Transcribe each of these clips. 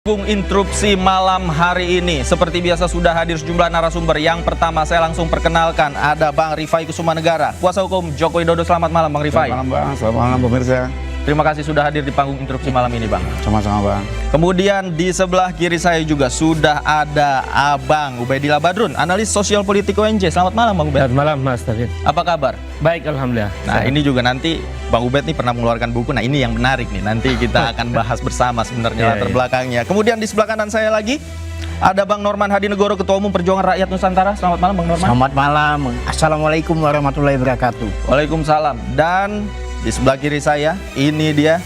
Bung interupsi malam hari ini. Seperti biasa sudah hadir sejumlah narasumber. Yang pertama saya langsung perkenalkan, ada Bang Rifai Kusumanegara, kuasa hukum Joko Widodo. Selamat malam Bang Rifai. Selamat malam Bang, selamat malam pemirsa. Terima kasih sudah hadir di panggung interupsi malam ini Bang. Sama-sama Bang. Kemudian di sebelah kiri saya juga sudah ada Abang Ubaidillah Badrun, analis sosial politik UNJ. Selamat malam Bang Ubaid. Selamat malam Mas David. Apa kabar? Baik, alhamdulillah. Nah ini juga nanti Bang Ubed nih pernah mengeluarkan buku. Nah ini yang menarik nih. Nanti kita akan bahas bersama sebenarnya latar belakangnya. Kemudian di sebelah kanan saya lagi ada Bang Norman Hadinegoro, Ketua Umum Perjuangan Rakyat Nusantara. Selamat malam Bang Norman. Selamat malam. Assalamualaikum warahmatullahi wabarakatuh. Waalaikumsalam. Dan di sebelah kiri saya ini dia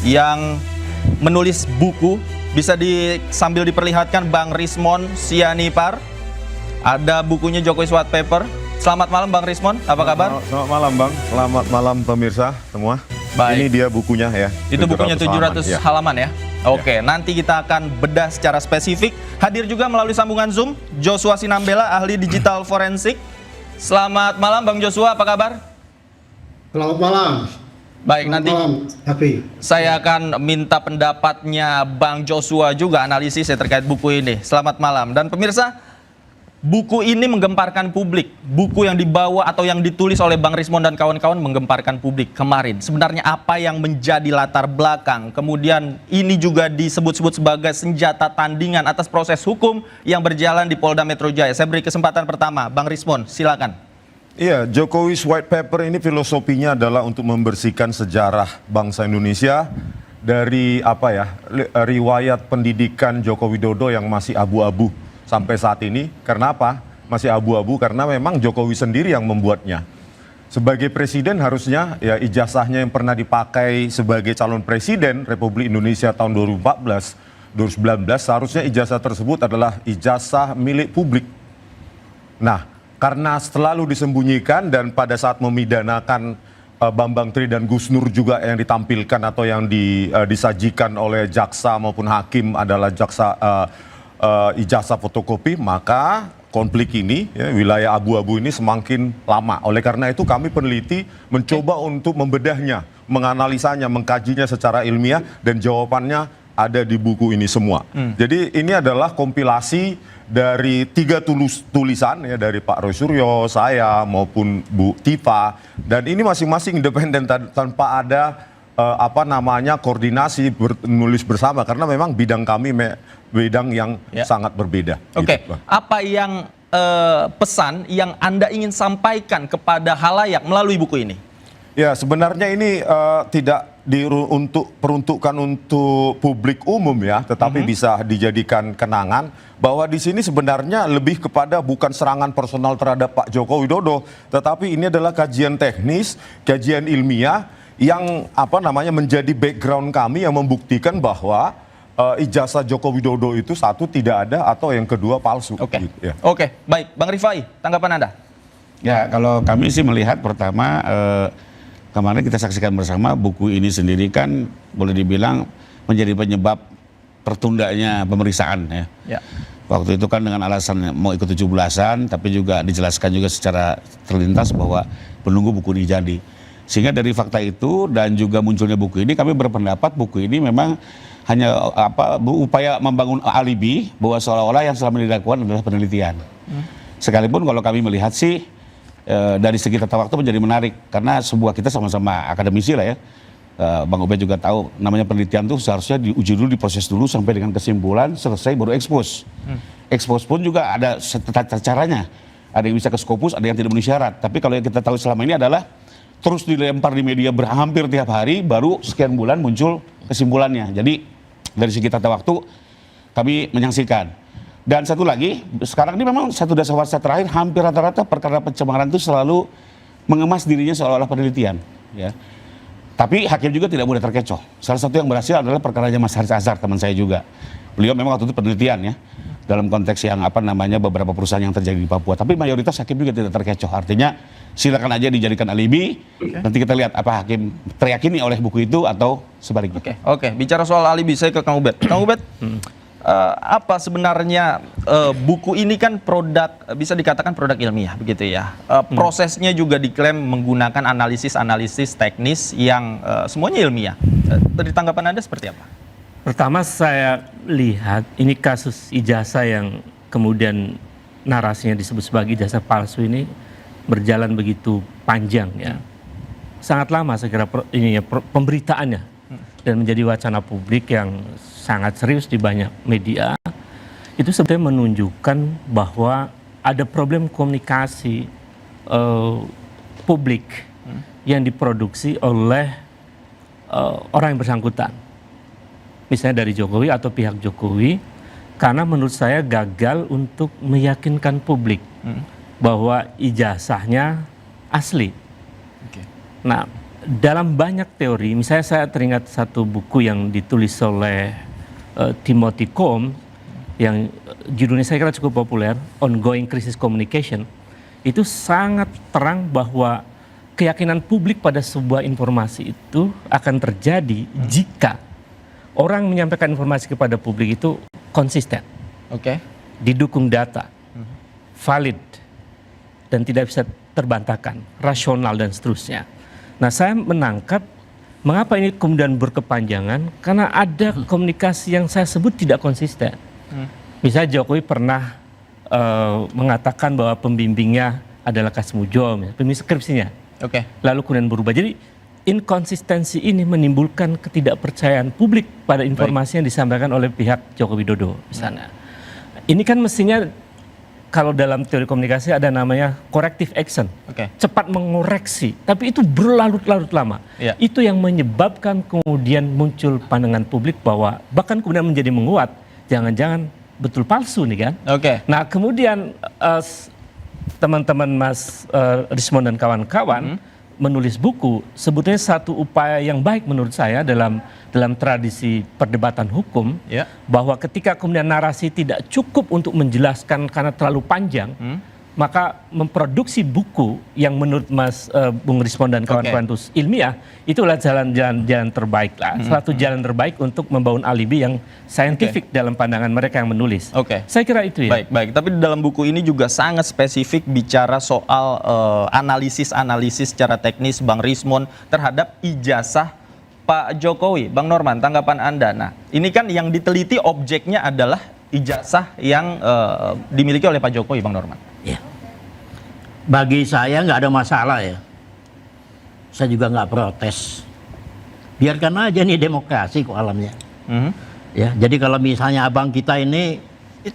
yang menulis buku, bisa sambil diperlihatkan, Bang Rismon Sianipar. Ada bukunya Jokowi White Paper. Selamat malam Bang Rismon, apa kabar? Selamat malam Bang, selamat malam pemirsa semua. Baik. Ini dia bukunya ya. Itu bukunya 700 halaman, halaman ya? Oke, nanti kita akan bedah secara spesifik. Hadir juga melalui sambungan Zoom, Joshua Sinambela, ahli digital forensik. Selamat malam Bang Joshua, apa kabar? Selamat malam. Baik, Selamat nanti malam, Hafi. saya akan minta pendapatnya Bang Joshua juga, analisisnya terkait buku ini. Selamat malam. Dan pemirsa, buku ini menggemparkan publik. Buku yang dibawa atau yang ditulis oleh Bang Rismon dan kawan-kawan menggemparkan publik kemarin. Sebenarnya apa yang menjadi latar belakang? Kemudian ini juga disebut-sebut sebagai senjata tandingan atas proses hukum yang berjalan di Polda Metro Jaya. Saya beri kesempatan pertama, Bang Rismon, silakan. Iya, Jokowi White Paper ini filosofinya adalah untuk membersihkan sejarah bangsa Indonesia dari riwayat pendidikan Joko Widodo yang masih abu-abu sampai saat ini. Karena apa? Masih abu-abu karena memang Jokowi sendiri yang membuatnya. Sebagai presiden harusnya ya ijazahnya yang pernah dipakai sebagai calon presiden Republik Indonesia tahun 2014, 2019 seharusnya ijazah tersebut adalah ijazah milik publik. Nah, karena selalu disembunyikan dan pada saat memidanakan Bambang Tri dan Gus Nur juga yang ditampilkan atau yang disajikan oleh jaksa maupun hakim adalah ijazah fotokopi, maka konflik ini, ya, wilayah abu-abu ini semakin lama. Oleh karena itu kami peneliti mencoba untuk membedahnya, menganalisanya, mengkajinya secara ilmiah dan jawabannya ada di buku ini semua. Jadi ini adalah kompilasi dari 3 tulisan ya, dari Pak Roy Suryo, saya maupun Bu Tifa, dan ini masing-masing independen tanpa ada koordinasi menulis bersama karena memang bidang kami bidang yang sangat berbeda. Oke, Gitu, apa yang pesan yang Anda ingin sampaikan kepada halayak melalui buku ini? Ya, sebenarnya ini tidak peruntukkan untuk publik umum ya, tetapi bisa dijadikan kenangan bahwa di sini sebenarnya lebih kepada bukan serangan personal terhadap Pak Joko Widodo, tetapi ini adalah kajian teknis, kajian ilmiah yang menjadi background kami yang membuktikan bahwa ijazah Joko Widodo itu satu tidak ada atau yang kedua palsu. Oke, Gitu, ya. Oke, baik, Bang Rifai, tanggapan Anda? Ya, kalau kami sih melihat pertama kemarin kita saksikan bersama buku ini sendiri kan boleh dibilang menjadi penyebab tertundanya pemeriksaan ya. Ya. Waktu itu kan dengan alasan mau ikut 17-an, tapi juga dijelaskan juga secara terlintas bahwa menunggu buku ini jadi. Sehingga dari fakta itu dan juga munculnya buku ini, kami berpendapat buku ini memang hanya upaya membangun alibi bahwa seolah-olah yang selama ini dilakukan adalah penelitian. Sekalipun kalau kami melihat sih dari segi tata waktu menjadi menarik karena kita sama-sama akademisi lah ya. Bang Ubed juga tahu namanya penelitian tuh seharusnya diuji dulu, diproses dulu sampai dengan kesimpulan, selesai baru ekspos. Ekspos pun juga ada tata caranya. Ada yang bisa ke Scopus, ada yang tidak memenuhi syarat. Tapi kalau yang kita tahu selama ini adalah terus dilempar di media hampir tiap hari, baru sekian bulan muncul kesimpulannya. Jadi dari segi tata waktu kami menyaksikan. Dan satu lagi, sekarang ini memang satu dasawarsa terakhir hampir rata-rata perkara pencemaran itu selalu mengemas dirinya seolah-olah penelitian. Ya. Tapi hakim juga tidak mudah terkecoh. Salah satu yang berhasil adalah perkaranya Mas Haris Azhar, teman saya juga. Beliau memang waktu itu penelitian ya, dalam konteks yang beberapa perusahaan yang terjadi di Papua. Tapi mayoritas hakim juga tidak terkecoh. Artinya silakan aja dijadikan alibi. Nanti kita lihat apa hakim teriyakini oleh buku itu atau sebaliknya. Oke. Bicara soal alibi, saya ke Kang Ubed. Kang Ubed, apa sebenarnya buku ini kan bisa dikatakan produk ilmiah begitu ya. Prosesnya juga diklaim menggunakan analisis teknis yang semuanya ilmiah. Dari tanggapan Anda seperti apa? Pertama saya lihat ini kasus ijazah yang kemudian narasinya disebut sebagai ijazah palsu ini berjalan begitu panjang ya. Sangat lama saya kira pemberitaannya dan menjadi wacana publik yang sangat serius di banyak media. Itu sebetulnya menunjukkan bahwa ada problem komunikasi publik yang diproduksi oleh orang yang bersangkutan. Misalnya dari Jokowi atau pihak Jokowi, karena menurut saya gagal untuk meyakinkan publik bahwa ijazahnya asli. Nah, dalam banyak teori, misalnya saya teringat satu buku yang ditulis oleh Timothy Combe, yang judulnya saya kira cukup populer, Ongoing Crisis Communication, itu sangat terang bahwa keyakinan publik pada sebuah informasi itu akan terjadi jika orang menyampaikan informasi kepada publik itu konsisten, didukung data, valid, dan tidak bisa terbantahkan, rasional dan seterusnya. Nah, saya menangkap mengapa ini kemudian berkepanjangan, karena ada komunikasi yang saya sebut tidak konsisten. Misalnya Jokowi pernah mengatakan bahwa pembimbingnya adalah Kasmujo, pembimbing skripsinya. Lalu kemudian berubah. Jadi inkonsistensi ini menimbulkan ketidakpercayaan publik pada informasi yang disampaikan oleh pihak Joko Widodo misalnya. Ini kan mestinya kalau dalam teori komunikasi ada namanya corrective action. Cepat mengoreksi, tapi itu berlarut-larut lama. Itu yang menyebabkan kemudian muncul pandangan publik bahwa bahkan kemudian menjadi menguat, jangan-jangan betul palsu nih kan. Nah, kemudian teman-teman Mas Rismond dan kawan-kawan menulis buku sebetulnya satu upaya yang baik menurut saya dalam tradisi perdebatan hukum, bahwa ketika kemudian narasi tidak cukup untuk menjelaskan karena terlalu panjang, maka memproduksi buku yang menurut Mas Bung Rismond dan kawan-kawan itu ilmiah, itulah jalan terbaik lah, satu jalan terbaik untuk membangun alibi yang saintifik dalam pandangan mereka yang menulis. Saya kira itu ya. Baik. Tapi di dalam buku ini juga sangat spesifik bicara soal analisis secara teknis Bang Rismond terhadap ijazah Pak Jokowi. Bang Norman, tanggapan Anda. Nah, ini kan yang diteliti objeknya adalah ijazah yang dimiliki oleh Pak Jokowi, Bang Norman. Ya. Bagi saya nggak ada masalah ya. Saya juga nggak protes. Biarkan aja nih demokrasi kok alamnya. Ya, jadi kalau misalnya abang kita ini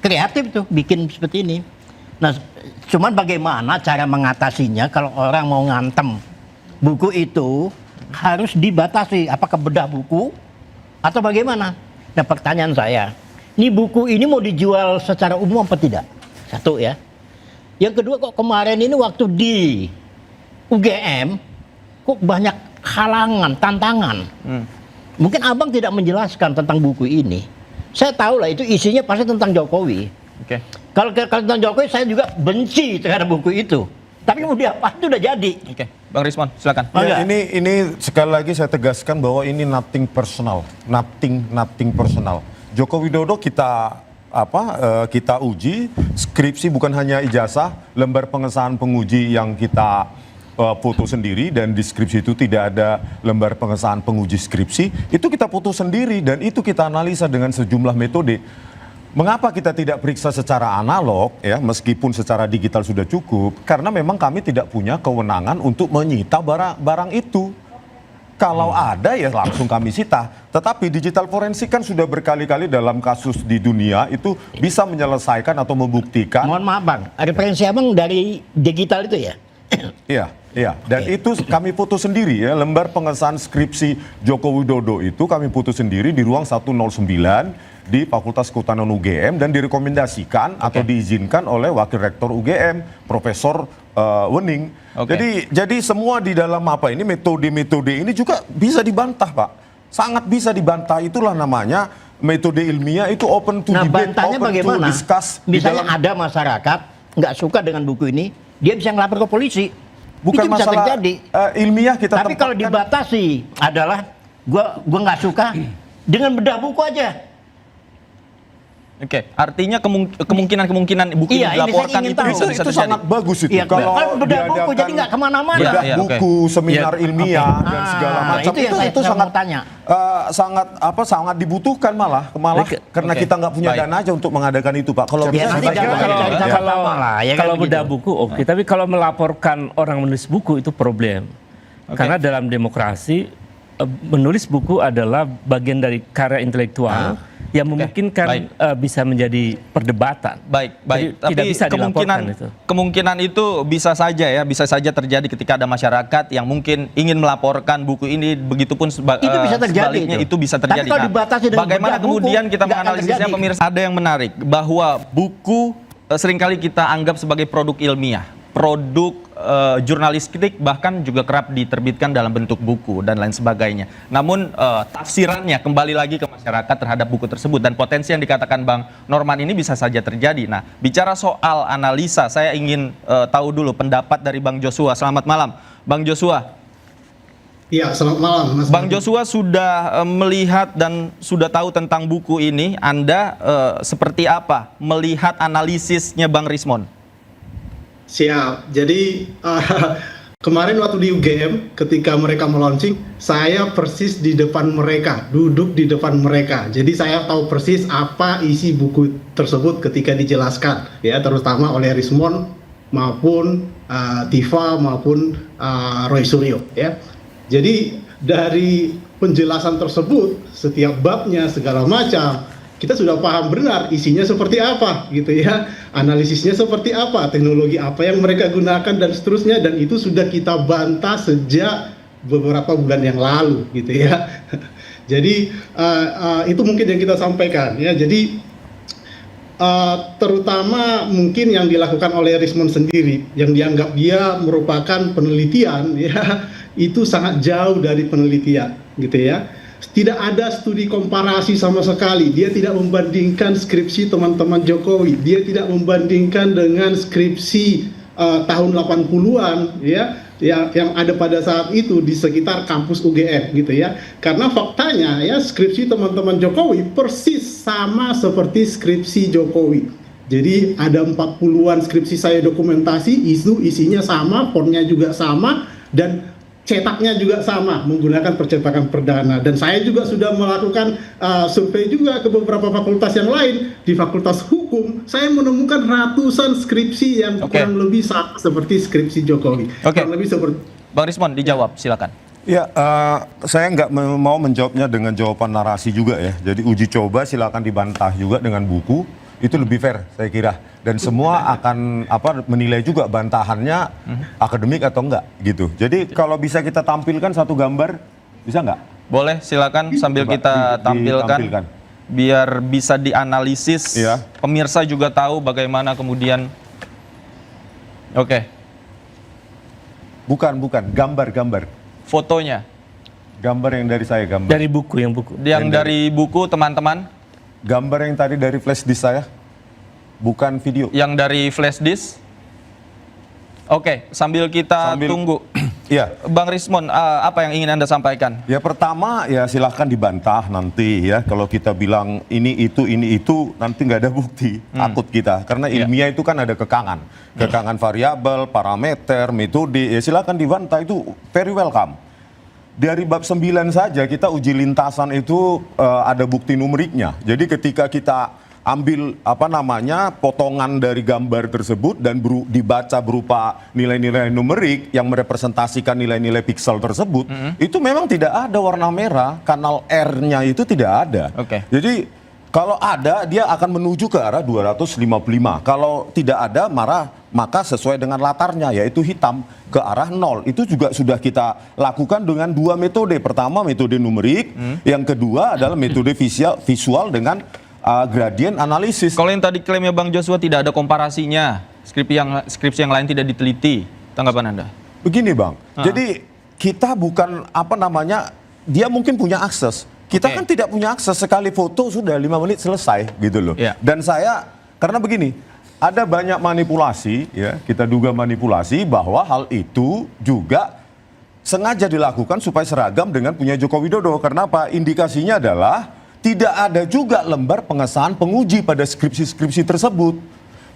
kreatif tuh bikin seperti ini. Nah, cuman bagaimana cara mengatasinya kalau orang mau ngantem buku itu harus dibatasi. Apakah bedah buku atau bagaimana? Nah, pertanyaan saya, ini buku ini mau dijual secara umum apa tidak? Satu ya. Yang kedua, kok kemarin ini waktu di UGM kok banyak halangan, tantangan. Mungkin abang tidak menjelaskan tentang buku ini. Saya tahu lah itu isinya pasti tentang Jokowi. Kalau tentang Jokowi saya juga benci terhadap buku itu. Tapi mau diapa itu udah jadi. Bang Rismond, silakan. Ya, ini sekali lagi saya tegaskan bahwa ini nothing personal, nothing personal. Joko Widodo kita uji skripsi, bukan hanya ijazah, lembar pengesahan penguji yang kita foto sendiri, dan di skripsi itu tidak ada lembar pengesahan penguji skripsi, itu kita foto sendiri dan itu kita analisa dengan sejumlah metode. Mengapa kita tidak periksa secara analog ya, meskipun secara digital sudah cukup? Karena memang kami tidak punya kewenangan untuk menyita barang itu. Kalau ada ya langsung kami sita. Tetapi digital forensik kan sudah berkali-kali dalam kasus di dunia itu bisa menyelesaikan atau membuktikan. Mohon maaf Bang, referensi abang dari digital itu ya? Iya. Dan itu kami foto sendiri ya, lembar pengesahan skripsi Joko Widodo itu kami foto sendiri di ruang 109 di Fakultas Kehutanan UGM dan direkomendasikan atau diizinkan oleh Wakil Rektor UGM, Profesor Wening. Jadi semua di dalam metode-metode ini juga bisa dibantah, Pak. Sangat bisa dibantah. Itulah namanya metode ilmiah itu open to debate, bantahnya open bagaimana? to discuss. Misalnya ada masyarakat nggak suka dengan buku ini, dia bisa ngelapor ke polisi. Bukan itu bisa masalah terjadi. Ilmiah kita. Tapi kalau dibatasi adalah gua nggak suka dengan bedah buku aja. Oke, artinya kemungkinan buku Iya, ini ini saya dilaporkan ingin itu tahu. bisa Itu terjadi. sangat bagus itu. Iya, Kalau kan bedah buku diadakan jadi nggak kemana-mana. bedah Iya, oke. buku, seminar ilmiah dan segala Ah, macam itu yang saya sangat mau tanya. sangat dibutuhkan malah Oke, karena oke. kita nggak punya Baik. dana aja untuk mengadakan itu, Pak. Kalau Ya, bisa nanti kita jangan coba. cari Ya. sama-sama lah, ya kan kalau begitu. bedah buku oke, tapi kalau melaporkan orang menulis buku itu problem. Karena dalam demokrasi menulis buku adalah bagian dari karya intelektual yang memungkinkan baik. Bisa menjadi perdebatan. Baik. Jadi tidak bisa dilaporkan itu. Kemungkinan itu bisa saja terjadi ketika ada masyarakat yang mungkin ingin melaporkan buku ini, begitupun Itu bisa terjadi sebaliknya itu. itu bisa terjadi. Tapi kalau dibatasi dengan bagaimana bedah buku, kemudian kita nggak akan menganalisisnya, terjadi. pemirsa? Ada yang menarik bahwa buku seringkali kita anggap sebagai produk ilmiah, produk jurnalistik, bahkan juga kerap diterbitkan dalam bentuk buku dan lain sebagainya. Namun tafsirannya kembali lagi ke masyarakat terhadap buku tersebut, dan potensi yang dikatakan Bang Norman ini bisa saja terjadi. Nah, bicara soal analisa, saya ingin tahu dulu pendapat dari Bang Joshua. Selamat malam, Bang Joshua. Iya, selamat malam, Mas. Bang Joshua sudah melihat dan sudah tahu tentang buku ini. Anda seperti apa melihat analisisnya Bang Rismon? Siap. Jadi kemarin waktu di UGM ketika mereka meluncing, saya persis di depan mereka, duduk di depan mereka. Jadi saya tahu persis apa isi buku tersebut ketika dijelaskan, ya, terutama oleh Rismon maupun Tifa maupun Roy Suryo, ya. Jadi dari penjelasan tersebut, setiap babnya segala macam, kita sudah paham benar isinya seperti apa, gitu ya, analisisnya seperti apa, teknologi apa yang mereka gunakan dan seterusnya, dan itu sudah kita bantah sejak beberapa bulan yang lalu, gitu ya. Jadi itu mungkin yang kita sampaikan, ya. Jadi terutama mungkin yang dilakukan oleh Rismon sendiri, yang dianggap dia merupakan penelitian, ya, itu sangat jauh dari penelitian, gitu ya. Tidak ada studi komparasi sama sekali. Dia tidak membandingkan skripsi teman-teman Jokowi. Dia tidak membandingkan dengan skripsi tahun 80-an, ya, yang ada pada saat itu di sekitar kampus UGM, gitu ya. Karena faktanya, ya, skripsi teman-teman Jokowi persis sama seperti skripsi Jokowi. Jadi ada 40-an skripsi saya dokumentasi, isinya sama, fontnya juga sama, dan cetaknya juga sama, menggunakan percetakan perdana. Dan saya juga sudah melakukan survei juga ke beberapa fakultas yang lain. Di Fakultas Hukum, saya menemukan ratusan skripsi yang kurang lebih sama seperti skripsi Jokowi. Kurang lebih seperti. Bang Rismon, dijawab, silakan. Ya, saya nggak mau menjawabnya dengan jawaban narasi juga, ya. Jadi uji coba silakan dibantah juga dengan buku, itu lebih fair saya kira. Dan semua akan menilai juga bantahannya akademik atau enggak, gitu. Jadi kalau bisa kita tampilkan satu gambar, bisa nggak? Boleh, silakan sambil Coba kita tampilkan, ditampilkan. biar bisa dianalisis. Iya. Pemirsa juga tahu bagaimana kemudian. Oke, Bukan, gambar. fotonya Gambar yang dari saya, gambar. Dari buku yang dari buku, teman-teman. Gambar yang tadi dari flash disk saya, bukan video. Yang dari flash disk. Oke, sambil kita tunggu. Iya. Bang Rismon, apa yang ingin Anda sampaikan? Ya pertama, ya silahkan dibantah nanti, ya. Kalau kita bilang ini itu, nanti nggak ada bukti. Takut kita. Karena ilmiah itu kan ada kekangan. Kekangan variabel, parameter, metode. Ya silahkan dibantah, itu very welcome. Dari bab 9 saja kita uji lintasan itu ada bukti numeriknya. Jadi ketika kita ambil potongan dari gambar tersebut dan dibaca berupa nilai-nilai numerik yang merepresentasikan nilai-nilai piksel tersebut, itu memang tidak ada warna merah, kanal R-nya itu tidak ada. Oke. Jadi kalau ada, dia akan menuju ke arah 255. Kalau tidak ada, maka sesuai dengan latarnya, yaitu hitam, ke arah 0. Itu juga sudah kita lakukan dengan dua metode. Pertama, metode numerik. Yang kedua adalah metode visual dengan gradient analisis. Kalau yang tadi klaimnya Bang Joshua tidak ada komparasinya, skripsi yang lain tidak diteliti, tanggapan Anda? Begini, Bang. Jadi kita bukan dia mungkin punya akses. Kita kan tidak punya akses, sekali foto sudah 5 menit selesai, gitu loh. Yeah. Dan karena begini, ada banyak manipulasi, ya, kita duga manipulasi bahwa hal itu juga sengaja dilakukan supaya seragam dengan punya Joko Widodo. Karena apa? Indikasinya adalah tidak ada juga lembar pengesahan penguji pada skripsi-skripsi tersebut.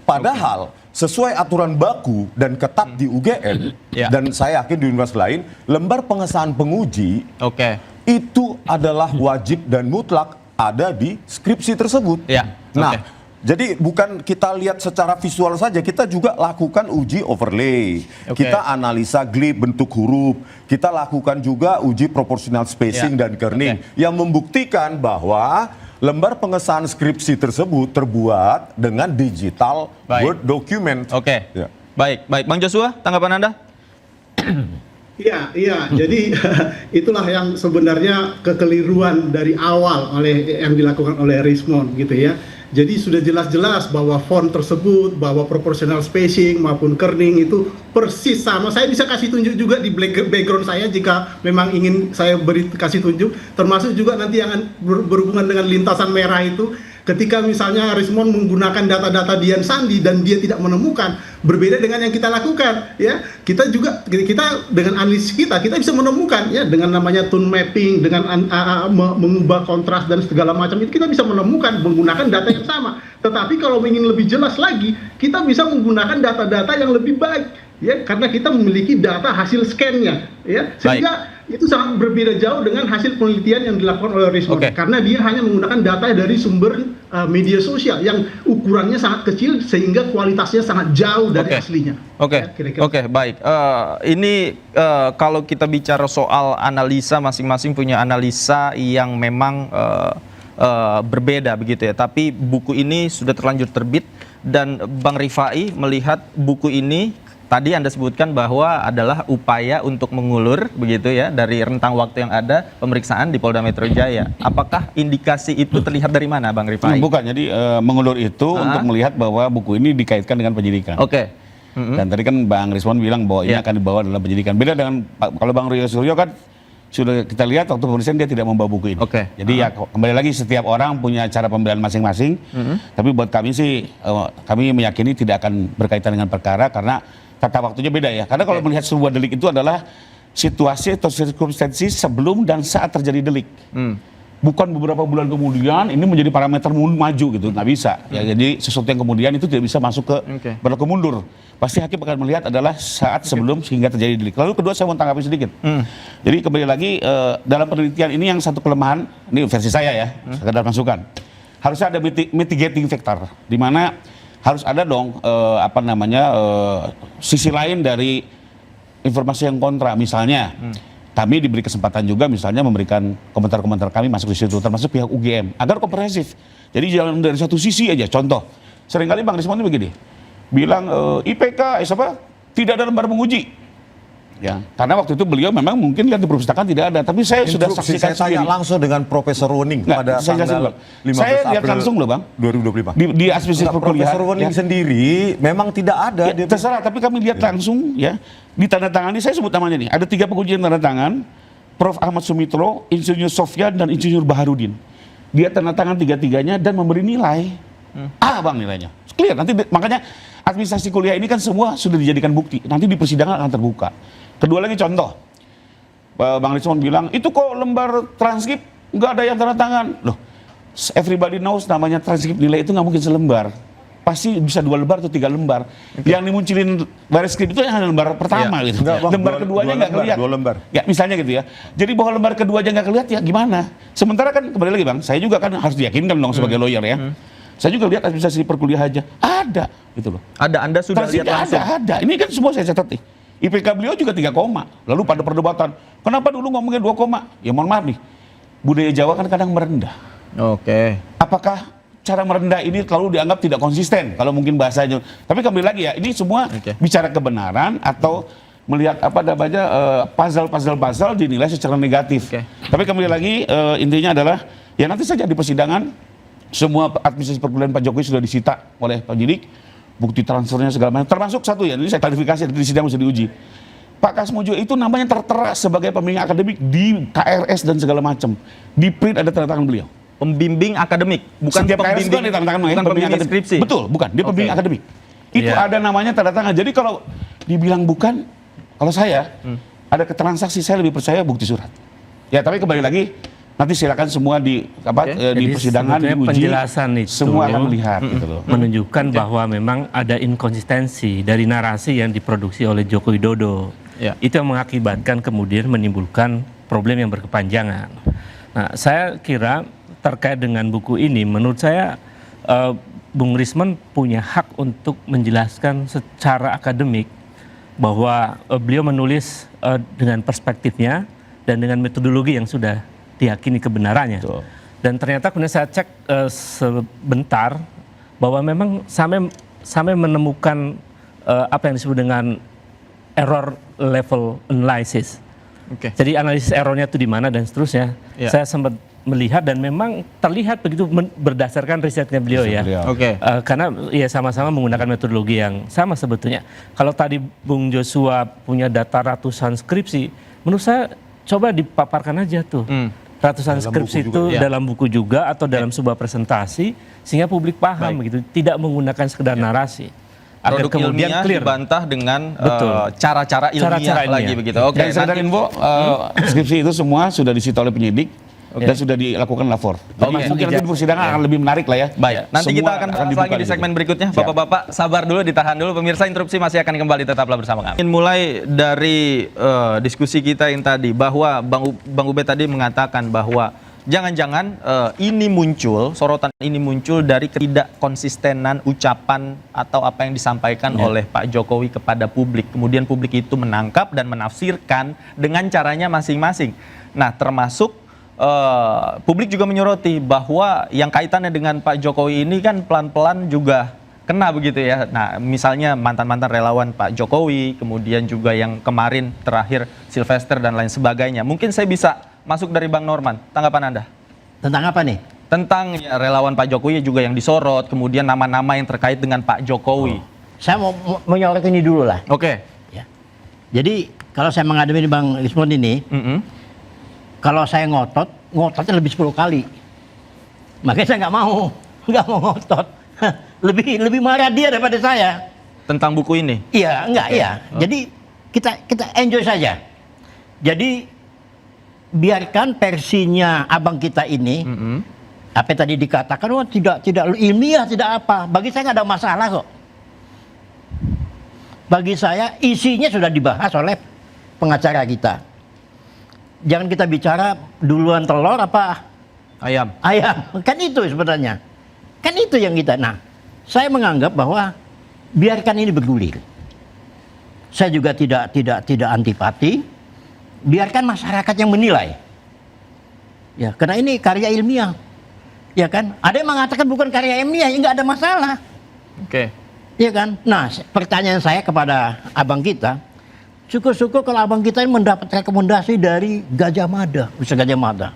Padahal sesuai aturan baku dan ketat di UGM Ya. dan saya yakin di universitas lain, lembar pengesahan penguji Oke. itu adalah wajib dan mutlak ada di skripsi tersebut. Ya, Nah, oke. jadi bukan kita lihat secara visual saja, kita juga lakukan uji overlay, Oke. kita analisa glib bentuk huruf, kita lakukan juga uji proportional spacing Ya, dan kerning oke. yang membuktikan bahwa lembar pengesahan skripsi tersebut terbuat dengan digital Baik. Word document. Oke. Ya. Baik, Bang Joshua, tanggapan Anda? Iya. Jadi itulah yang sebenarnya kekeliruan dari awal yang dilakukan oleh Rismond gitu ya. Jadi sudah jelas-jelas bahwa font tersebut, bahwa proportional spacing maupun kerning itu persis sama. Saya bisa kasih tunjuk juga di background saya jika memang ingin saya kasih tunjuk. Termasuk juga nanti yang berhubungan dengan lintasan merah itu. Ketika misalnya Rismond menggunakan data-data Dian Sandi dan dia tidak menemukan, berbeda dengan yang kita lakukan, ya. Kita dengan analisis kita bisa menemukan, ya, dengan namanya tone mapping, dengan mengubah kontras dan segala macam itu kita bisa menemukan menggunakan data yang sama. Tetapi kalau ingin lebih jelas lagi, kita bisa menggunakan data-data yang lebih baik, ya, karena kita memiliki data hasil scan-nya, ya, sehingga itu sangat berbeda jauh dengan hasil penelitian yang dilakukan oleh Rismond. Oke. Karena dia hanya menggunakan data dari sumber media sosial yang ukurannya sangat kecil sehingga kualitasnya sangat jauh dari Oke. aslinya. Oke, Ya, kira-kira. oke, baik. Ini kalau kita bicara soal analisa, masing-masing punya analisa yang memang berbeda begitu ya. Tapi buku ini sudah terlanjur terbit dan Bang Rifai melihat buku ini tadi Anda sebutkan bahwa adalah upaya untuk mengulur begitu ya dari rentang waktu yang ada pemeriksaan di Polda Metro Jaya. Apakah indikasi itu terlihat dari mana, Bang Rifai? Bukan, jadi mengulur itu untuk melihat bahwa buku ini dikaitkan dengan penyidikan. Oke. Dan tadi kan Bang Rismond bilang bahwa ini Ya. akan dibawa dalam penyidikan. Beda dengan kalau Bang Rio Suryo kan sudah kita lihat waktu pemeriksaan dia tidak membawa buku ini. Oke. Jadi ya kembali lagi setiap orang punya cara pembelian masing-masing. Tapi buat kami sih kami meyakini tidak akan berkaitan dengan perkara karena tata waktunya beda ya. Karena kalau melihat sebuah delik itu adalah situasi atau circumstances sebelum dan saat terjadi delik. Bukan beberapa bulan kemudian ini menjadi parameter maju gitu, nggak bisa. Ya, jadi sesuatu yang kemudian itu tidak bisa masuk ke Oke. berlaku mundur. Pasti hakim akan melihat adalah saat sebelum sehingga terjadi delik. Lalu kedua saya mau tanggapi sedikit. Jadi kembali lagi dalam penelitian ini yang satu kelemahan, ini versi saya ya, sekedar masukan. Harusnya ada mitigating factor, di mana harus ada dong sisi lain dari informasi yang kontra. Misalnya kami diberi kesempatan juga misalnya memberikan komentar-komentar kami masuk di situ, termasuk pihak UGM agar komprehensif. Jadi jangan dari satu sisi aja. Contoh, seringkali Bang Rismond ini begini, bilang IPK tidak ada lembar menguji. Ya, karena waktu itu beliau memang mungkin lihat di perpustakaan tidak ada, tapi saya sudah Instruksi saksikan saya tanya sendiri. langsung dengan Profesor Woning Nggak, pada saya jelasin, tanggal Bang. 15 Saya lihat April langsung loh, Bang. 2025. Di aspirasi Enggak, perkuliahan. Profesor Woning ya. sendiri memang tidak ada. Ya, terserah, tapi kami lihat langsung ya. Di tanda tangan ini saya sebut namanya nih. Ada 3 penguji yang tanda tangan. Prof. Ahmad Sumitro, Insinyur Sofyan, dan Insinyur Baharudin. Dia tanda tangan 3-3-nya dan memberi nilai. A Bang nilainya. Clear, nanti makanya administrasi kuliah ini kan semua sudah dijadikan bukti. Nanti di persidangan akan terbuka. Kedua lagi contoh. Bang Rismond bilang, itu kok lembar transkrip nggak ada yang tanda tangan. Loh, everybody knows namanya transkrip nilai itu nggak mungkin selembar. Pasti bisa 2 lembar atau 3 lembar. Yang dimunculin baris skrip itu hanya lembar pertama gitu. Enggak, Bang, lembar dua keduanya nggak lembar, kelihatan. 2 lembar. Ya misalnya gitu ya. Jadi bahwa lembar kedua aja nggak kelihatan ya gimana? Sementara kan kembali lagi Bang, saya juga kan harus diyakinkan dong sebagai lawyer ya. Saya juga lihat administrasi perkuliahan aja ada gitu loh. Ada, Anda sudah lihat Transkripnya langsung? ada. Ini kan semua saya catat nih. IPK beliau juga 3 koma. Lalu pada perdebatan, kenapa dulu ngomongnya 2 koma? Ya mohon maaf nih, budaya Jawa kan kadang merendah. Oke. Apakah cara merendah ini terlalu dianggap tidak konsisten? Kalau mungkin bahasanya. Tapi kembali lagi ya, ini semua Oke. bicara kebenaran atau melihat puzzle dinilai secara negatif. Oke. Tapi kembali lagi intinya adalah ya nanti saja di persidangan semua administrasi perkuliahan Pak Jokowi sudah disita oleh penyidik, bukti transfernya segala macam. Termasuk satu ya, ini saya klarifikasi di sidang bisa diuji. Pak Kasmojo itu namanya tertera sebagai pembimbing akademik di KRS dan segala macam. Di print ada tanda tangan beliau. Pembimbing akademik, bukan Setiap KRS pembimbing, itu ada tanda tangan, bukan pembimbing akademik. skripsi. Betul, bukan. Dia pembimbing Oke. akademik. Itu Iya. ada namanya tanda tangan. Jadi kalau dibilang bukan, kalau saya ada ketransaksi, saya lebih percaya bukti surat. Ya tapi kembali lagi, Nanti silakan semua di Jadi persidangan sebetulnya diuji, penjelasan itu semua akan melihat gitu loh. menunjukkan bahwa memang ada inkonsistensi dari narasi yang diproduksi oleh Joko Widodo. Ya. Itu yang mengakibatkan kemudian menimbulkan problem yang berkepanjangan. Nah, saya kira terkait dengan buku ini, menurut saya Bung Risman punya hak untuk menjelaskan secara akademik bahwa beliau menulis dengan perspektifnya dan dengan metodologi yang sudah diyakini kebenarannya. Betul. Dan ternyata kemudian saya cek sebentar bahwa memang sampai menemukan apa yang disebut dengan error level analysis. Oke. Jadi analisis errornya itu di mana dan seterusnya. Ya. Saya sempat melihat dan memang terlihat begitu berdasarkan risetnya beliau ya. Beliau. Oke. Karena ya sama-sama menggunakan metodologi yang sama sebetulnya. Kalau tadi Bung Joshua punya data ratusan skripsi, menurut saya coba dipaparkan aja tuh. Ratusan Dalam skripsi buku itu juga. Ya. dalam buku juga atau dalam sebuah presentasi sehingga publik paham gitu, tidak menggunakan sekedar narasi. Agar Produk kemudian ilmiah clear. dibantah dengan Betul. Cara-cara ilmiah Cara-cara lagi ilmiah. begitu. Oke. Dan sekedar nanti- info, skripsi itu semua sudah disita oleh penyidik dan sudah dilakukan lapor. Jadi Oke. mungkin nanti di persidangan akan lebih menarik lah ya. Baik, nanti Semua kita akan bahas dibuka lagi di gitu. segmen berikutnya. Siap. Bapak-bapak sabar dulu, ditahan dulu. Pemirsa, interupsi masih akan kembali, tetaplah bersama kami. Ingin mulai dari diskusi kita yang tadi, bahwa Bang Ubed tadi mengatakan bahwa jangan-jangan ini muncul, sorotan ini muncul dari ketidakkonsistenan ucapan atau apa yang disampaikan oleh Pak Jokowi kepada publik. Kemudian publik itu menangkap dan menafsirkan dengan caranya masing-masing. Nah, termasuk publik juga menyoroti bahwa yang kaitannya dengan Pak Jokowi ini kan pelan-pelan juga kena begitu ya. Nah, misalnya mantan-mantan relawan Pak Jokowi, kemudian juga yang kemarin terakhir Sylvester dan lain sebagainya. Mungkin saya bisa masuk dari Bang Norman, tanggapan Anda? Tentang apa nih? Tentang ya, relawan Pak Jokowi juga yang disorot, kemudian nama-nama yang terkait dengan Pak Jokowi. Saya mau menyorot ini dulu lah. Oke. Ya. Jadi kalau saya menghadapi Bang Rismon ini, kalau saya ngototnya lebih 10 kali. Makanya saya nggak mau ngotot. lebih marah dia daripada saya. Tentang buku ini. Iya, enggak, iya. Jadi kita enjoy saja. Jadi biarkan versinya abang kita ini, apa yang tadi dikatakan, oh tidak ilmiah, tidak apa. Bagi saya nggak ada masalah kok. Bagi saya isinya sudah dibahas oleh pengacara kita. Jangan kita bicara duluan telur apa Ayam. ayam. Kan itu sebenarnya. Kan itu yang kita. Nah, saya menganggap bahwa biarkan ini bergulir. Saya juga tidak antipati. Biarkan masyarakat yang menilai. Ya, karena ini karya ilmiah. Ya kan? Ada yang mengatakan bukan karya ilmiah, ya nggak ada masalah. Oke. Ya kan? Nah, pertanyaan saya kepada abang kita, syukur-syukur kalau abang kita ini mendapat rekomendasi dari Gajah Mada, Universitas Gajah Mada.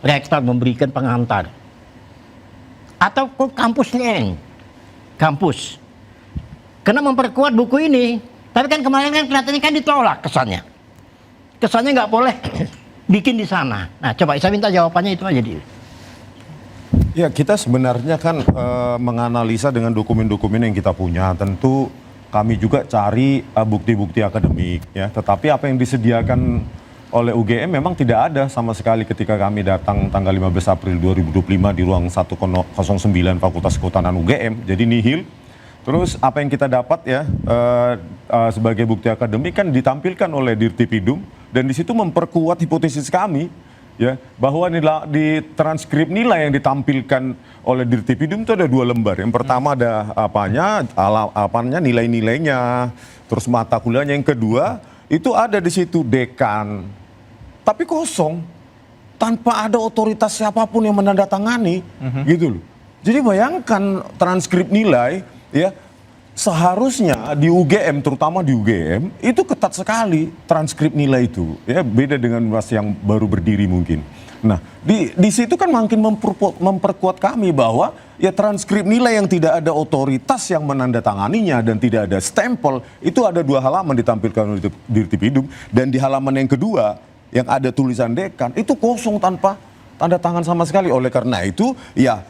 Rektor memberikan pengantar. Atau ke kampus lain. Kampus. Karena memperkuat buku ini. Tapi kan kemarin kan kelihatannya kan ditolak kesannya. Kesannya nggak boleh bikin di sana. Nah, coba saya minta jawabannya itu aja dia. Ya, kita sebenarnya kan menganalisa dengan dokumen-dokumen yang kita punya. Tentu kami juga cari bukti-bukti akademik ya. Tetapi apa yang disediakan oleh UGM memang tidak ada sama sekali ketika kami datang tanggal 15 April 2025 di ruang 109 Fakultas Kehutanan UGM. Jadi nihil. Terus apa yang kita dapat ya sebagai bukti akademik kan ditampilkan oleh Dirtipidum dan di situ memperkuat hipotesis kami ya bahwa di transkrip nilai yang ditampilkan oleh Dirtipidum itu ada 2 lembar. Yang pertama ada apanya nilai-nilainya, terus mata kuliahnya. Yang kedua itu ada di situ dekan, tapi kosong tanpa ada otoritas siapapun yang menandatangani gitu loh. Jadi bayangkan transkrip nilai ya, seharusnya di UGM, terutama di UGM itu ketat sekali transkrip nilai itu ya, beda dengan mas yang baru berdiri mungkin. Nah di situ kan makin memperkuat kami bahwa ya transkrip nilai yang tidak ada otoritas yang menandatanganinya dan tidak ada stempel itu ada 2 halaman ditampilkan oleh Dirtipidum, dan di halaman yang kedua yang ada tulisan dekan itu kosong tanpa tanda tangan sama sekali. Oleh karena itu ya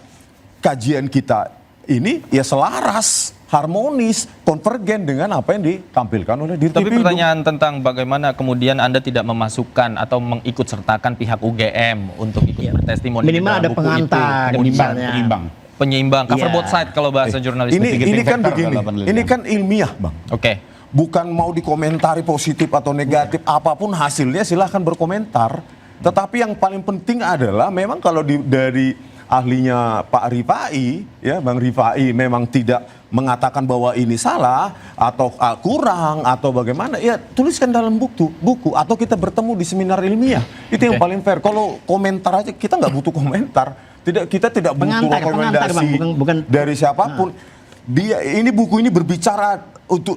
kajian kita ini ya selaras, harmonis, konvergen dengan apa yang ditampilkan oleh Dirtipidum. Tapi pertanyaan tentang bagaimana kemudian Anda tidak memasukkan atau mengikut sertakan pihak UGM untuk ikut bertestimoni Minimal di dalam ada buku pengantar, itu. misalnya. Penyeimbang, cover Iya. both side kalau bahasa jurnalistik. Ini kan factor begini, dalam penelitian. ini kan ilmiah, Bang. Oke. Bukan mau dikomentari positif atau negatif, apapun hasilnya silahkan berkomentar. Tetapi yang paling penting adalah memang kalau dari ahlinya Pak Rifai, ya Bang Rifai memang tidak mengatakan bahwa ini salah atau kurang atau bagaimana, ya tuliskan dalam buku atau kita bertemu di seminar ilmiah. Itu yang Oke. paling fair. Kalau komentar aja kita nggak butuh komentar. Kita tidak butuh Pengantar, rekomendasi Bang, bukan. dari siapapun. Buku ini berbicara untuk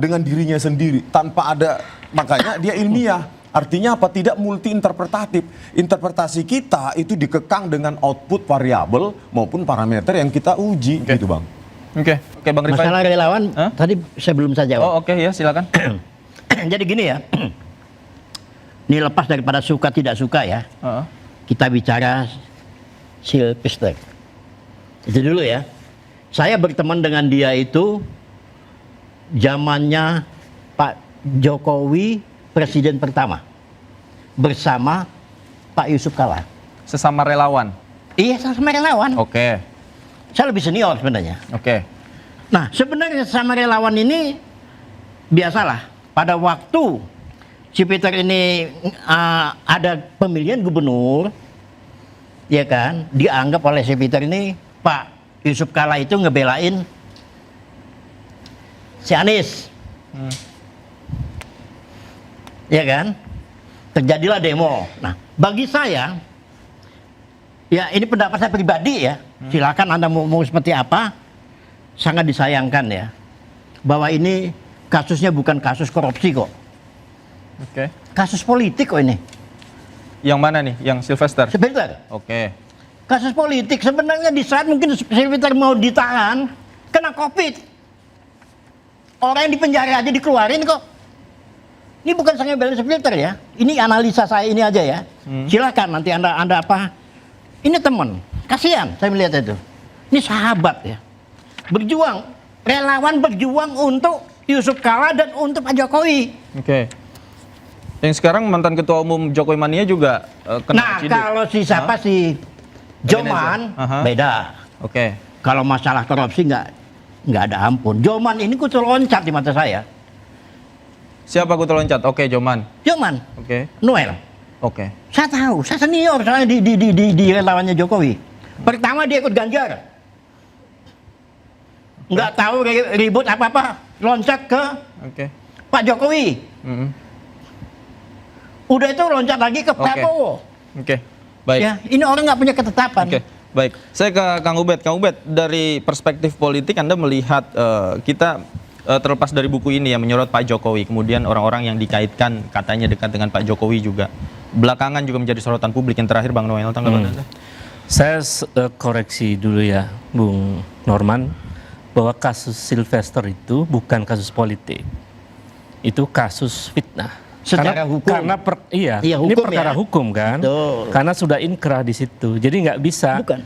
dengan dirinya sendiri tanpa ada, makanya dia ilmiah. Artinya apa? Tidak multi interpretatif. Interpretasi kita itu dikekang dengan output variabel maupun parameter yang kita uji, gitu Bang. Oke, Bang Rifai. Masalah relawan, Hah? tadi saya belum saya jawab. Oh, oke ya, silakan. Jadi gini ya, ini lepas daripada suka tidak suka ya, Heeh. kita bicara Sylvester. Itu dulu ya. Saya berteman dengan dia itu zamannya Pak Jokowi presiden pertama bersama Pak Yusuf Kala. Sesama relawan. Iya, sama relawan. Oke. Saya lebih senior sebenarnya. Oke. Nah, sebenarnya sama relawan ini biasalah. Pada waktu si Peter ini ada pemilihan gubernur, ya kan, dianggap oleh si Peter ini Pak Yusuf Kala itu ngebelain si Anies. Ya kan? Terjadilah demo. Nah, bagi saya, ya ini pendapat saya pribadi ya, silakan Anda mau seperti apa, sangat disayangkan ya, bahwa ini kasusnya bukan kasus korupsi kok, Oke. kasus politik kok ini. Yang mana nih? Yang Sylvester? Sebentar, Oke. kasus politik sebenarnya di saat mungkin Sylvester mau ditahan, kena COVID. Orang yang di penjara aja dikeluarin kok. Ini bukan saya bela Sylvester ya, ini analisa saya ini aja ya. Silakan nanti anda apa? Ini teman, kasihan saya melihat itu. Ini sahabat ya, berjuang, relawan berjuang untuk Yusuf Kala dan untuk Pak Jokowi. Oke. Yang sekarang mantan ketua umum Jokowi Mania juga kena Nah, ciduk. kalau si siapa si Joman Aha. beda. Oke. Kalau masalah korupsi nggak ada ampun. Joman ini kutu loncat di mata saya. Siapa kutu loncat? Oke, Joman. Joman, Oke. Noel. Oke. Saya tahu, saya senior soalnya di relawannya Jokowi. Pertama dia ikut Ganjar. Nggak tahu ribut apa-apa, loncat ke Oke. Pak Jokowi. Mm-mm. Udah itu loncat lagi ke Oke. Prabowo. Oke. Baik. Ya, ini orang nggak punya ketetapan. Oke, baik. Saya ke Kang Ubed. Kang Ubed, dari perspektif politik Anda melihat kita terlepas dari buku ini yang menyorot Pak Jokowi, kemudian orang-orang yang dikaitkan katanya dekat dengan Pak Jokowi juga belakangan juga menjadi sorotan publik. Yang terakhir Bang Noel, tanggapan Anda? Saya koreksi dulu ya, Bung Norman, bahwa kasus Sylvester itu bukan kasus politik, itu kasus fitnah. Secara hukum. Karena Iya, ini hukum perkara ya. hukum kan, Betul. karena sudah inkrah di situ, jadi nggak bisa. Bukan.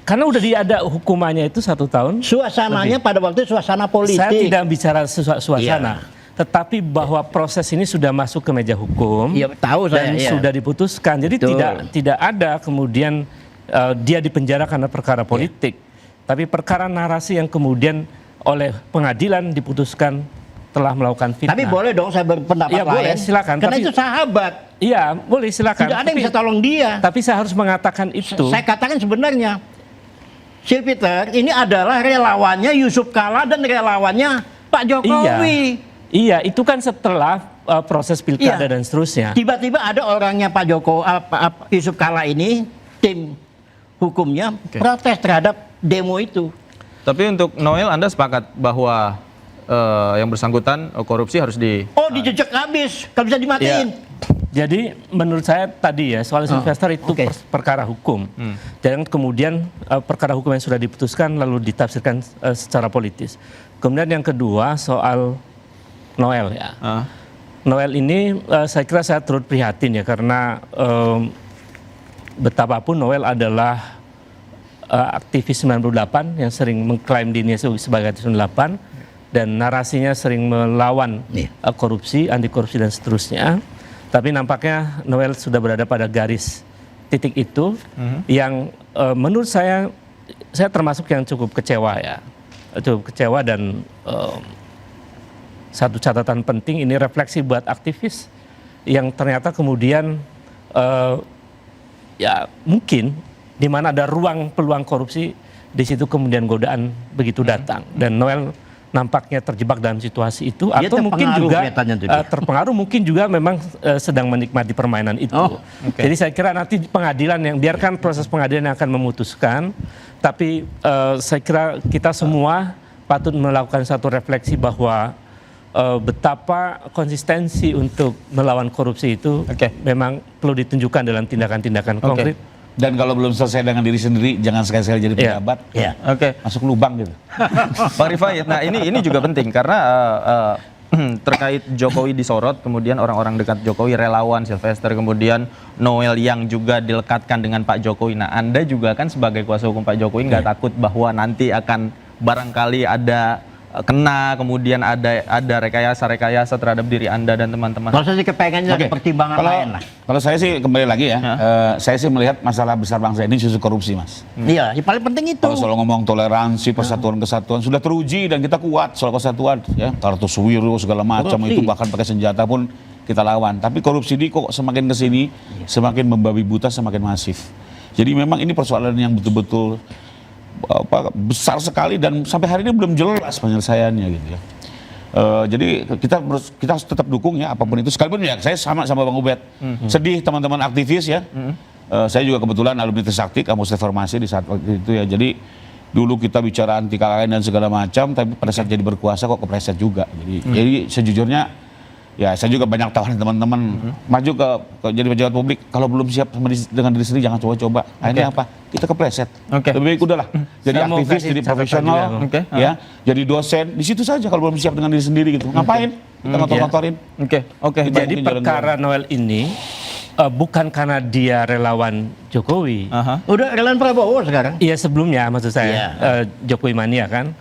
Karena udah ada hukumannya itu 1 tahun. Suasananya pada waktu itu suasana politik. Saya tidak bicara suasana, Iya. tetapi bahwa proses ini sudah masuk ke meja hukum. Iya, tahu saya, dan iya. sudah diputuskan. Jadi Betul. tidak ada kemudian dia dipenjara karena perkara politik. Tapi perkara narasi yang kemudian oleh pengadilan diputuskan telah melakukan fitnah. Tapi boleh dong saya berpendapat Iya, lain. boleh, silakan. Karena Tapi- itu sahabat. Iya, boleh silakan. Tidak ada yang bisa tolong dia. Tapi saya harus mengatakan itu. Saya katakan sebenarnya Sylvester ini adalah relawannya Yusuf Kala dan relawannya Pak Jokowi. Iya, itu kan setelah proses pilkada Iya. dan seterusnya. Tiba-tiba ada orangnya Pak Jokowi, Yusuf Kala ini, tim hukumnya protes terhadap demo itu. Tapi untuk Noel, Anda sepakat bahwa yang bersangkutan korupsi harus di... Oh, dijejak habis, kalau bisa dimatiin. Jadi menurut saya tadi ya soal Sylvester itu oke. perkara hukum. Dan kemudian perkara hukum yang sudah diputuskan lalu ditafsirkan secara politis. Kemudian yang kedua soal Noel ya. Noel ini saya kira saya turut prihatin ya karena betapapun Noel adalah aktivis 98 yang sering mengklaim dirinya sebagai aktivis 98 dan narasinya sering melawan korupsi, anti korupsi dan seterusnya. Tapi nampaknya Noel sudah berada pada garis titik itu yang menurut saya termasuk yang cukup kecewa ya. Cukup kecewa dan satu catatan penting ini refleksi buat aktivis yang ternyata kemudian ya mungkin di mana ada ruang peluang korupsi di situ kemudian godaan begitu datang dan Noel nampaknya terjebak dalam situasi itu Dia atau mungkin juga dia. terpengaruh mungkin juga memang sedang menikmati permainan itu. Jadi saya kira nanti pengadilan yang biarkan proses pengadilan yang akan memutuskan, tapi saya kira kita semua patut melakukan satu refleksi bahwa betapa konsistensi untuk melawan korupsi itu memang perlu ditunjukkan dalam tindakan-tindakan konkret. Dan kalau belum selesai dengan diri sendiri, jangan sekali-sekali jadi pejabat. Masuk lubang gitu. Bang Rifai, nah ini juga penting karena terkait Jokowi disorot, kemudian orang-orang dekat Jokowi, relawan Sylvester, kemudian Noel yang juga dilekatkan dengan Pak Jokowi. Nah, Anda juga kan sebagai kuasa hukum Pak Jokowi nggak takut bahwa nanti akan barangkali ada kena, kemudian ada rekayasa terhadap diri Anda dan teman-teman? Kalau saya sih kepengennya ada pertimbangan lain lah. Kalau saya sih kembali lagi ya, saya sih melihat masalah besar bangsa ini justru korupsi, Mas. Iya, yang paling penting itu. Kalau selalu ngomong toleransi, persatuan, kesatuan, sudah teruji dan kita kuat soal kesatuan, ya. Kartosuwiro segala macam itu bahkan pakai senjata pun kita lawan. Tapi korupsi ini kok semakin kesini, semakin membabi buta, semakin masif. Jadi memang ini persoalan yang betul-betul besar sekali dan sampai hari ini belum jelas penyelesaiannya gitu ya. Jadi kita harus tetap dukung ya apapun itu, sekalipun ya saya sama Bang Ubed sedih teman-teman aktivis ya. Saya juga kebetulan alumni Trisakti kampus reformasi di saat waktu itu ya. Jadi dulu kita bicara anti KKN dan segala macam, tapi pada saat jadi berkuasa kok kepleset juga. Jadi sejujurnya ya saya juga banyak tawaran teman-teman maju ke jadi pejabat publik, kalau belum siap dengan diri sendiri jangan coba-coba. Akhirnya apa? Kita kepleset. Lebih baik udahlah jadi aktivis, jadi profesional, ya, jadi dosen di situ saja kalau belum siap dengan diri sendiri gitu. Ngapain? Kita ngotor-ngotorin. Jadi perkara Noel ini bukan karena dia relawan Jokowi. Udah relawan Prabowo sekarang. Iya sebelumnya maksud saya Jokowi mania kan.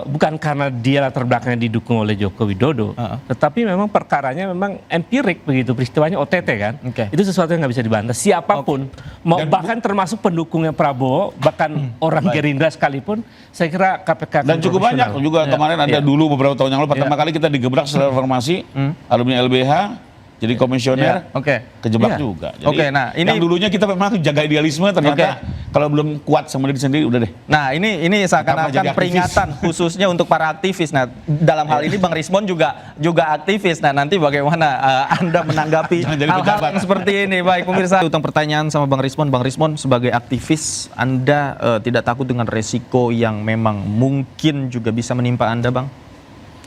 Bukan karena dia latar belakangnya didukung oleh Joko Widodo, tetapi memang perkaranya memang empirik begitu, peristiwanya OTT kan. Itu sesuatu yang nggak bisa dibantah siapapun, mau bahkan termasuk pendukungnya Prabowo, bahkan orang Gerindra sekalipun, saya kira KPK dan cukup banyak juga kemarin ada dulu beberapa tahun yang lalu pertama kali kita digebrak setelah reformasi, alumni LBH jadi komisioner, kejebak juga. Jadi nah ini yang dulunya kita memang jaga idealisme, ternyata kalau belum kuat sama diri sendiri udah deh. Nah ini seakan-akan peringatan khususnya untuk para aktivis. Nah dalam hal ini Bang Rismon juga aktivis. Nah nanti bagaimana Anda menanggapi hal-hal yang seperti ini? Baik pemirsa, utang pertanyaan sama Bang Rismon. Bang Rismon sebagai aktivis, Anda tidak takut dengan resiko yang memang mungkin juga bisa menimpa Anda, Bang?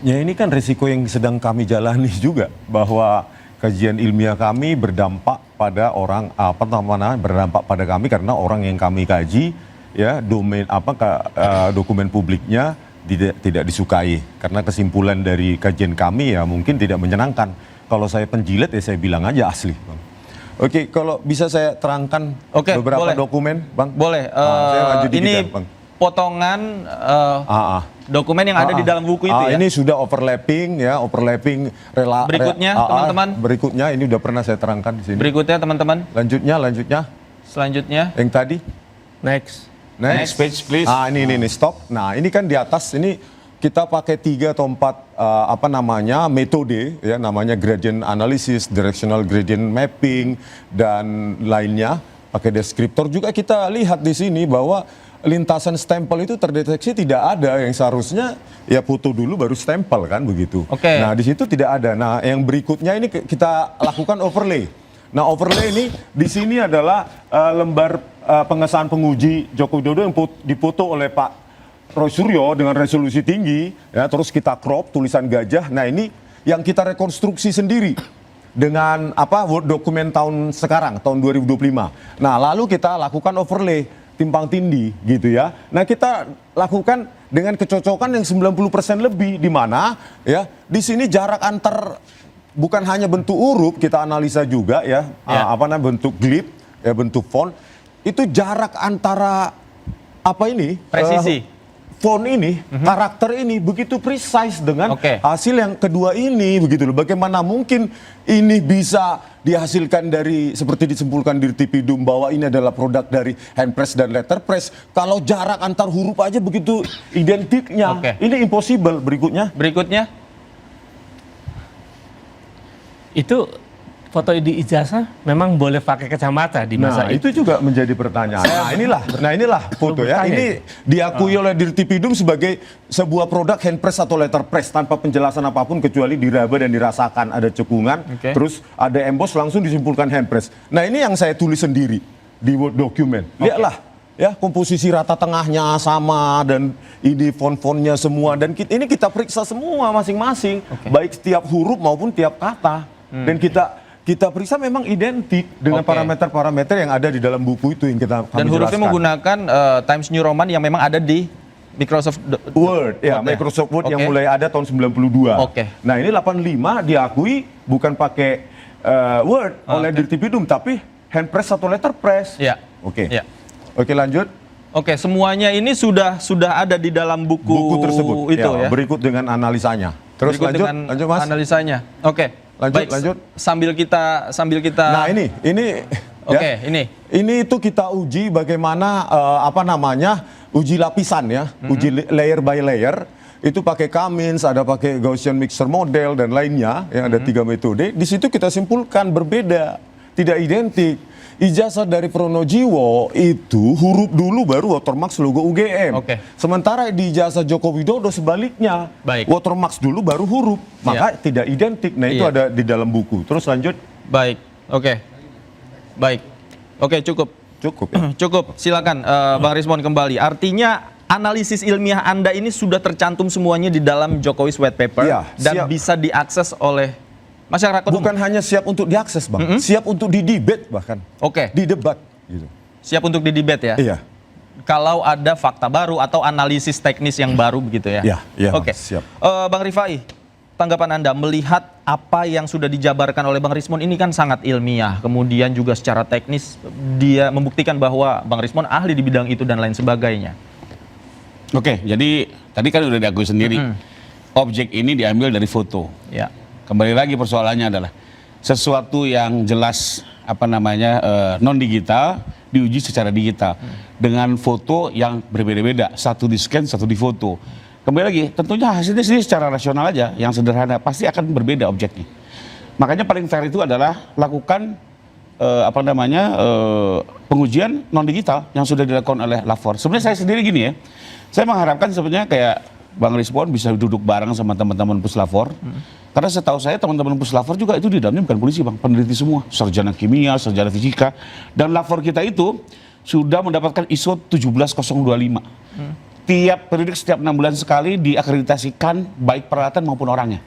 Ya ini kan resiko yang sedang kami jalani juga, bahwa kajian ilmiah kami berdampak pada orang berdampak pada kami karena orang yang kami kaji ya dokumen publiknya tidak disukai karena kesimpulan dari kajian kami ya mungkin tidak menyenangkan. Kalau saya penjilat ya saya bilang aja asli, Bang. Oke, kalau bisa saya terangkan beberapa dokumen, Bang. Boleh. Ini Bang. Potongan dokumen yang ada di dalam buku itu ya. Ini sudah overlapping berikutnya teman-teman. Berikutnya ini udah pernah saya terangkan di sini. Berikutnya teman-teman. Lanjutnya. Selanjutnya. Yang tadi. Next page please. Ini stop. Nah, ini kan di atas ini kita pakai 3 atau 4 metode ya, namanya gradient analysis, directional gradient mapping dan lainnya. Pakai deskriptor juga kita lihat di sini bahwa lintasan stempel itu terdeteksi tidak ada, yang seharusnya ya foto dulu baru stempel kan begitu. Nah di situ tidak ada. Nah yang berikutnya ini kita lakukan overlay. Nah overlay ini di sini adalah lembar pengesahan penguji Joko Widodo yang dipoto oleh Pak Roy Suryo dengan resolusi tinggi. Ya, terus kita crop tulisan gajah. Nah ini yang kita rekonstruksi sendiri dengan Word dokumen tahun sekarang, tahun 2025. Nah lalu kita lakukan overlay timpang tindih gitu ya. Nah kita lakukan dengan kecocokan yang 90% lebih, di mana ya di sini jarak antar bukan hanya bentuk huruf kita analisa juga ya, bentuk glip ya, bentuk font, itu jarak antara apa ini? Presisi. Font ini, karakter ini begitu precise dengan Oke. hasil yang kedua ini begitu loh. Bagaimana mungkin ini bisa dihasilkan dari seperti disimpulkan di Tipidum bahwa ini adalah produk dari handpress dan letterpress. Kalau jarak antar huruf aja begitu identiknya. Oke. Ini impossible. Berikutnya. Itu foto di ijazah memang boleh pakai kacamata di masa Nah, itu juga menjadi pertanyaan. Nah, inilah foto ya. bertanya Ini diakui oleh Dirtipidum sebagai sebuah produk handpress atau letterpress tanpa penjelasan apapun kecuali diraba dan dirasakan ada cekungan, Oke. terus ada emboss langsung disimpulkan handpress. Nah, ini yang saya tulis sendiri di Word document. Lihatlah ya, komposisi rata tengahnya sama dan ini font-fontnya semua dan ini kita periksa semua masing-masing, baik setiap huruf maupun tiap kata. Dan kita periksa memang identik dengan Oke. parameter-parameter yang ada di dalam buku itu yang Dan kami hurufnya jelaskan. menggunakan Times New Roman yang memang ada di Microsoft Word, ya, Word Microsoft Word yang Oke. mulai ada tahun 92. Oke. Nah, ini 85 diakui bukan pakai Word oleh Dirtipidum tapi handpress atau letterpress. Ya. Oke. Ya. Oke, lanjut. Oke, semuanya ini sudah ada di dalam buku Tersebut itu ya. berikut dengan analisanya. Terus Berikut lanjut, dengan lanjut Mas. analisanya. Oke. Lanjut, Baik, lanjut. Sambil kita Nah, ini Oke, ini. Ini itu kita uji bagaimana uji lapisan ya, uji layer by layer. Itu pakai Cummins, ada pakai Gaussian mixer model dan lainnya, yang ada 3 metode. Di situ kita simpulkan berbeda, tidak identik. Ijazah dari Pronojiwo itu huruf dulu baru watermark logo UGM. Oke. Sementara di ijazah Joko Widodo sebaliknya, Baik. watermark dulu baru huruf, maka tidak identik. Nah, itu Iya. ada di dalam buku. Terus lanjut. Baik. Oke. Baik. Oke, cukup. Cukup ya. Cukup. Silakan Bang Rismon kembali. Artinya analisis ilmiah Anda ini sudah tercantum semuanya di dalam Jokowi's White Paper Iya, dan siap. bisa diakses oleh masyarakat umum. Bukan hanya siap untuk diakses, Bang. Siap untuk didebat bahkan. Oke. Didebat gitu. Siap untuk didebat ya? Iya. Kalau ada fakta baru atau analisis teknis yang baru begitu ya? Iya, Oke. siap. Bang Rifai, tanggapan Anda melihat apa yang sudah dijabarkan oleh Bang Rismon ini kan sangat ilmiah. Kemudian juga secara teknis dia membuktikan bahwa Bang Rismon ahli di bidang itu dan lain sebagainya. Oke, jadi tadi kan udah diakui sendiri. Objek ini diambil dari foto. Ya. Kembali lagi persoalannya adalah sesuatu yang jelas non digital diuji secara digital dengan foto yang berbeda-beda, satu di scan, satu di foto. Kembali lagi, tentunya hasilnya sendiri secara rasional aja, yang sederhana pasti akan berbeda objeknya. Makanya paling fair itu adalah lakukan pengujian non digital yang sudah dilakukan oleh Lafor. Sebenarnya saya sendiri gini ya, saya mengharapkan sebenarnya kayak Bang Rismon bisa duduk bareng sama teman-teman Puslafor. Karena setahu saya teman-teman Puslafor juga itu di dalamnya bukan polisi, Bang, peneliti semua, sarjana kimia, sarjana fisika, dan Lafor kita itu sudah mendapatkan ISO 17025. Tiap periode setiap 6 bulan sekali diakreditasikan baik peralatan maupun orangnya.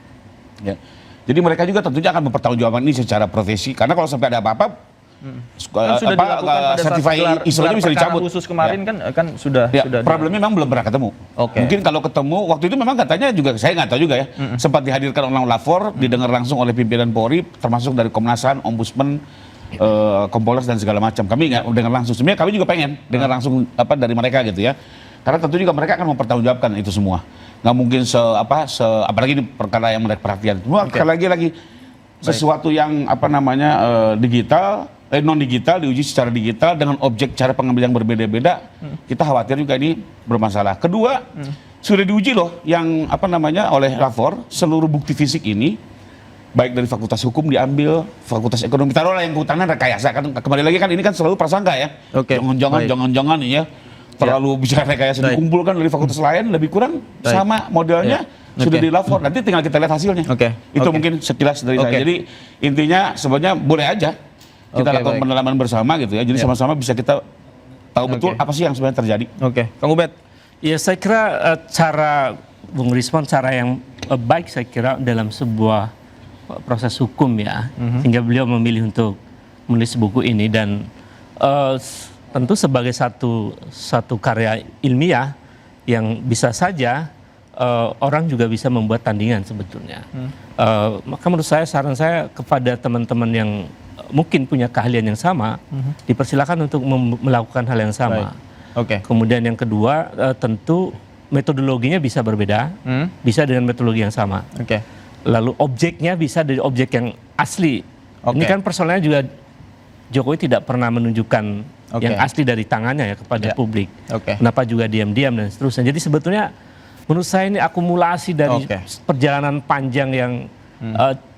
Ya. Jadi mereka juga tentunya akan mempertanggungjawabkan ini secara profesi, karena kalau sampai ada apa-apa Kan sudah dilakukan pada saat sertifikat ISO-nya bisa perkara dicabut. khusus kemarin kan sudah Ya, sudah problemnya memang belum pernah ketemu. Oke. Mungkin kalau ketemu waktu itu memang katanya juga saya nggak tahu juga ya. Sempat dihadirkan oleh Lafor, didengar langsung oleh pimpinan Polri, termasuk dari Komnas HAM, Ombudsman, Kompolnas dan segala macam. Kami nggak dengar langsung. Sebenarnya kami juga pengen dengar langsung dari mereka gitu ya. Karena tentu juga mereka akan mempertanggungjawabkan itu semua. Nggak mungkin apalagi di perkara yang menarik perhatian. Semua lagi sesuatu yang digital. Non digital diuji secara digital dengan objek cara pengambilan yang berbeda-beda, kita khawatir juga ini bermasalah. Kedua, sudah diuji loh yang oleh Lafor seluruh bukti fisik ini, baik dari Fakultas Hukum diambil, Fakultas Ekonomi, taruhlah yang kehutanan rekayasa kan, kembali lagi kan ini kan selalu prasangka ya. Oke, Jangan-jangan ya terlalu bicara rekayasa dikumpulkan dari fakultas lain lebih kurang sama modelnya. Sudah di Lafor, nanti tinggal kita lihat hasilnya. Itu mungkin sekilas dari saya. Jadi intinya sebenarnya boleh aja kita lakukan pendalaman bersama gitu ya. Jadi sama-sama bisa kita tahu betul apa sih yang sebenarnya terjadi. Oke, Kang Ubed. Ya saya kira cara Bung Rismon cara yang baik saya kira dalam sebuah proses hukum ya, sehingga beliau memilih untuk menulis buku ini dan tentu sebagai satu karya ilmiah yang bisa saja orang juga bisa membuat tandingan sebetulnya. Maka menurut saya saran saya kepada teman-teman yang mungkin punya keahlian yang sama, dipersilakan untuk melakukan hal yang sama. Oke. Kemudian yang kedua tentu metodologinya bisa berbeda, bisa dengan metodologi yang sama. Oke. Lalu objeknya bisa dari objek yang asli. Ini Oke. kan persoalannya juga Jokowi tidak pernah menunjukkan Oke. yang asli dari tangannya ya kepada Ya. publik. Oke. Kenapa juga diam-diam dan seterusnya. Jadi sebetulnya menurut saya ini akumulasi dari Oke. perjalanan panjang yang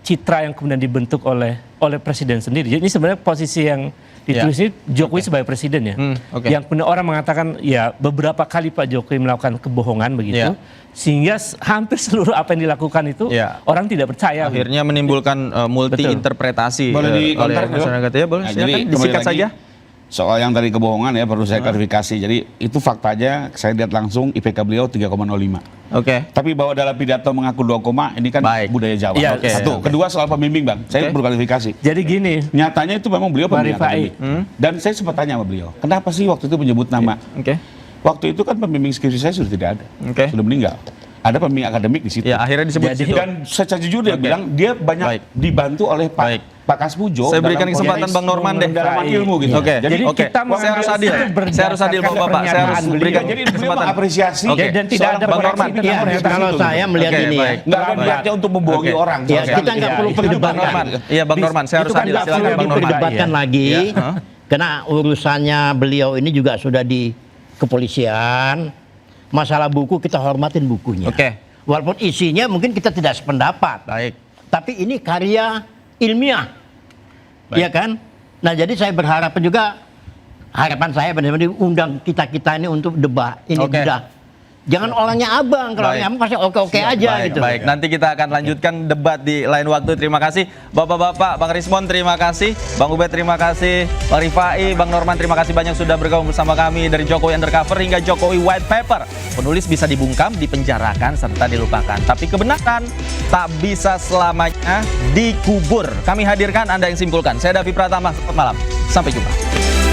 citra yang kemudian dibentuk oleh presiden sendiri. Jadi ini sebenarnya posisi yang ditulis ini Jokowi sebagai presiden ya. Oke. Yang kemudian orang mengatakan ya beberapa kali Pak Jokowi melakukan kebohongan begitu. Ya. Sehingga hampir seluruh apa yang dilakukan itu Ya. orang tidak percaya. Akhirnya menimbulkan multi interpretasi Boleh oleh dikontak, Bro? masyarakat ya, boleh. Nah, Silakan kembali disingkat lagi, saja. Soal yang tadi kebohongan ya perlu saya klarifikasi. Jadi itu faktanya saya lihat langsung IPK beliau 3,05. Oke. Tapi bahwa dalam pidato mengaku 2, ini kan Baik. budaya Jawa. Iya, oke, Satu. oke. Kedua soal pembimbing Bang. Saya Oke. berklarifikasi. Jadi gini, Nyatanya itu memang beliau pembimbing Rifai. akademik. Dan saya sempat tanya sama beliau, kenapa sih waktu itu menyebut nama? Oke. Waktu itu kan pembimbing skripsi saya sudah tidak ada. Oke. Sudah meninggal. Ada pembimbing akademik di situ. Ya, akhirnya disebut Jadi- situ. Dan secara jujur dia Oke. bilang dia banyak Baik. dibantu oleh Baik. Pak Kaspujo. Saya berikan dalam kesempatan konteks Bang Norman deh. pendalaman ilmu gitu. Oke. Jadi Oke. kita Saya harus adil. mengambil Saya harus adil Bapak-bapak. Saya harus pernyataan berikan beliau. Jadi beliau kesempatan. mengapresiasi. Oke. dan tidak Seorang ada Bang koreksi Norman. tentang Ya, pernyataan kalau itu. saya melihat Oke, ini baik. ya. Nggak ada niatnya untuk membohongi Oke. orang. Ya, sama kita sekali. nggak perlu Bang perdebatkan. Norman. Iya, Bang Norman. Saya harus Itu kan adil. nggak Silakan perlu Bang Norman. diperdebatkan Iya. lagi. Iya. Karena urusannya beliau ini juga sudah di kepolisian. Masalah buku kita hormatin bukunya. Oke. Walaupun isinya mungkin kita tidak sependapat. Baik. Tapi ini karya ilmiah. Baik. Iya kan? Nah, jadi saya berharap juga, harapan saya benar-benar diundang kita-kita ini untuk debat. Ini Oke. sudah. Jangan orangnya abang, kalau Baik. orangnya abang pasti oke-oke aja Baik, gitu. baik. Nanti kita akan lanjutkan debat di lain waktu. Terima kasih Bapak-bapak, Bang Rismon terima kasih, Bang Ubed terima kasih, Bang Rifai, Bang Norman terima kasih banyak sudah bergabung bersama kami dari Jokowi Undercover hingga Jokowi White Paper. Penulis bisa dibungkam, dipenjarakan serta dilupakan, tapi kebenaran tak bisa selamanya dikubur. Kami hadirkan, Anda yang simpulkan. Saya Davi Pratama, selamat malam. Sampai jumpa.